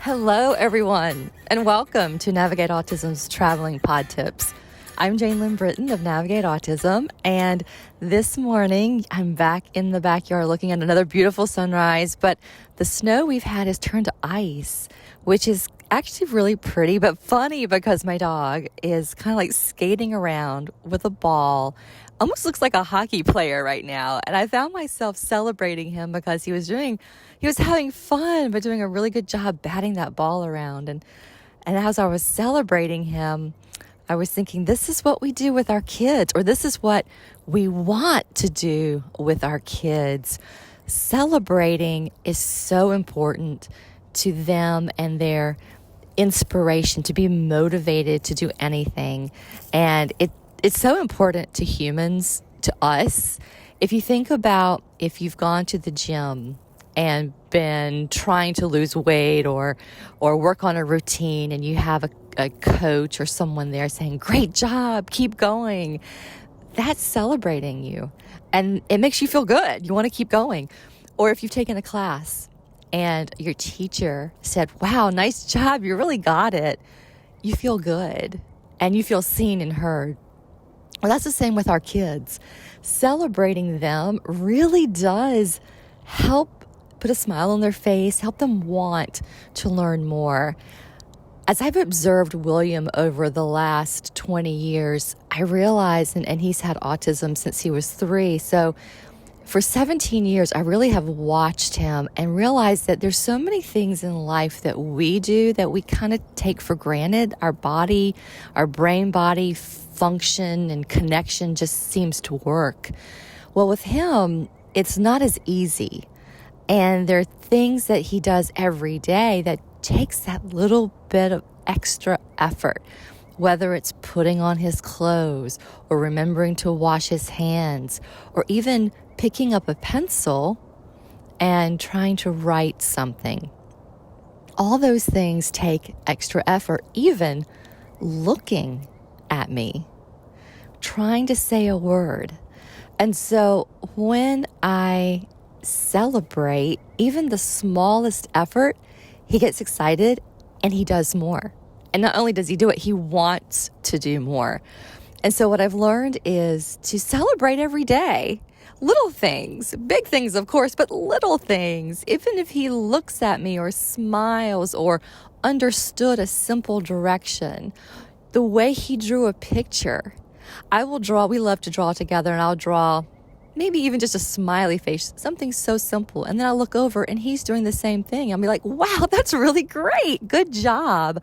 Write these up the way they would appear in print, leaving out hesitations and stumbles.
Hello, everyone, and welcome to Navigate Autism's Traveling Podtips. I'm Jane Lynn Britton of Navigate Autism, and this morning I'm back in the backyard looking at another beautiful sunrise, but the snow we've had has turned to ice, which is actually really pretty, but funny because my dog is kind of like skating around with a ball. Almost looks like a hockey player right now. And I found myself celebrating him because he was having fun, but doing a really good job batting that ball around. And as I was celebrating him, I was thinking, this is what we do with our kids, or this is what we want to do with our kids. Celebrating is so important to them and their inspiration to be motivated to do anything. And it's so important to humans, to us. If you think about if you've gone to the gym and been trying to lose weight or work on a routine, and you have a coach or someone there saying, great job, keep going, that's celebrating you. And it makes you feel good. You want to keep going. Or if you've taken a class and your teacher said, wow, nice job, you really got it, you feel good and you feel seen and heard. Well, that's the same with our kids. Celebrating them really does help put a smile on their face, help them want to learn more. As I've observed William over the last 20 years, I realized, and he's had autism since he was 3, so for 17 years, I really have watched him and realized that there's so many things in life that we do that we kind of take for granted. Our body, our brain-body function and connection just seems to work. Well, with him, it's not as easy. And there are things that he does every day that takes that little bit of extra effort, whether it's putting on his clothes or remembering to wash his hands or even picking up a pencil and trying to write something. All those things take extra effort, even looking at me, trying to say a word. And so when I celebrate even the smallest effort, he gets excited and he does more. And not only does he do it, he wants to do more. And so what I've learned is to celebrate every day. Little things, big things, of course, but little things. Even if he looks at me or smiles or understood a simple direction, the way he drew a picture, we love to draw together, and I'll draw maybe even just a smiley face, something so simple. And then I'll look over and he's doing the same thing. I'll be like, wow, that's really great. Good job.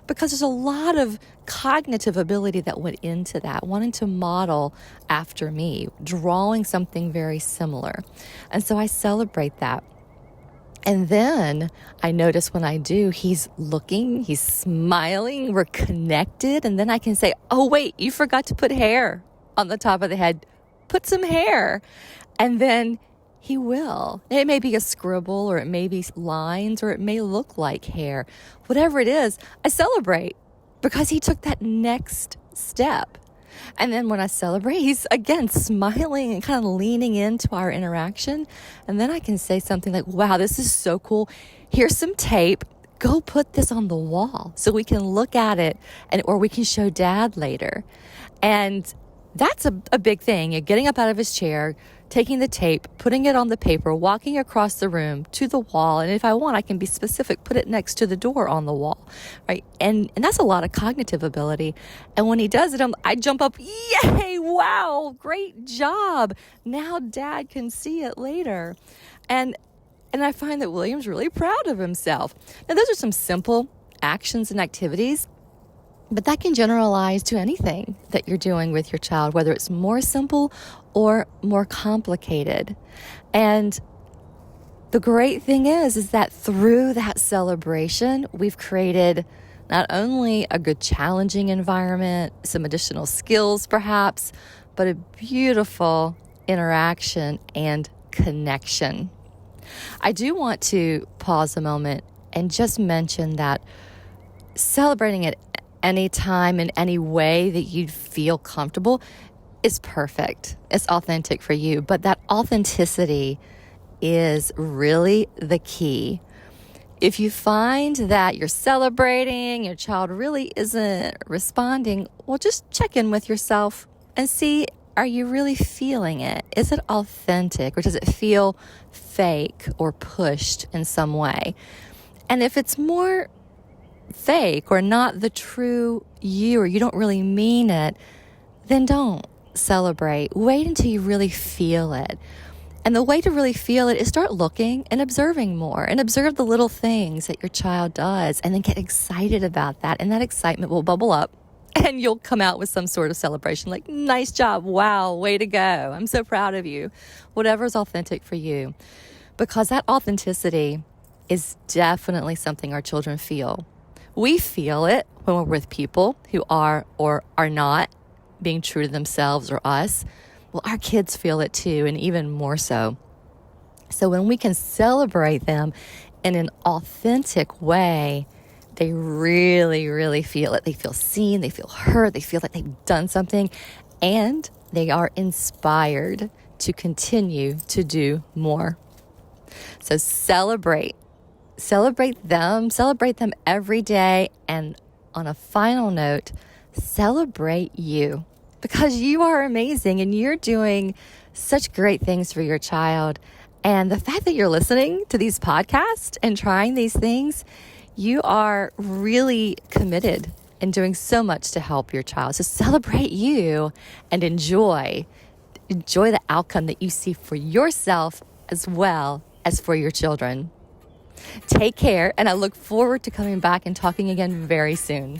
Because there's a lot of cognitive ability that went into that, wanting to model after me, drawing something very similar. And so I celebrate that. And then I notice when I do, he's looking, he's smiling, we're connected. And then I can say, oh, wait, you forgot to put hair on the top of the head. Put some hair. And then he will. It may be a scribble, or it may be lines, or it may look like hair. Whatever it is, I celebrate because he took that next step. And then when I celebrate, he's again smiling and kind of leaning into our interaction. And then I can say something like, wow, this is so cool. Here's some tape. Go put this on the wall so we can look at it, or we can show Dad later. And that's a big thing. You're getting up out of his chair, taking the tape, putting it on the paper, walking across the room to the wall. And if I want, I can be specific, put it next to the door on the wall, right? And that's a lot of cognitive ability. And when he does it, I jump up, yay, wow, great job. Now Dad can see it later. And I find that William's really proud of himself. Now, those are some simple actions and activities, but that can generalize to anything that you're doing with your child, whether it's more simple or more complicated. And the great thing is that through that celebration, we've created not only a good challenging environment, some additional skills perhaps, but a beautiful interaction and connection. I do want to pause a moment and just mention that celebrating at any time in any way that you feel comfortable is perfect. It's authentic for you, but that authenticity is really the key. If you find that you're celebrating, your child really isn't responding, well, just check in with yourself and see, are you really feeling it? Is it authentic, or does it feel fake or pushed in some way? And if it's more fake or not the true you, or you don't really mean it, then don't celebrate. Wait until you really feel it. And the way to really feel it is start looking and observing more, and observe the little things that your child does, and then get excited about that. And that excitement will bubble up, and you'll come out with some sort of celebration like, nice job, wow, way to go, I'm so proud of you. Whatever is authentic for you. Because that authenticity is definitely something our children feel. We feel it when we're with people who are or are not being true to themselves or us. Well, our kids feel it too, and even more so. So when we can celebrate them in an authentic way, they really, really feel it. They feel seen, they feel heard, they feel like they've done something, and they are inspired to continue to do more. So celebrate them every day. And on a final note, celebrate you. Because you are amazing and you're doing such great things for your child. And the fact that you're listening to these podcasts and trying these things, you are really committed and doing so much to help your child. So celebrate you and enjoy the outcome that you see for yourself as well as for your children. Take care, and I look forward to coming back and talking again very soon.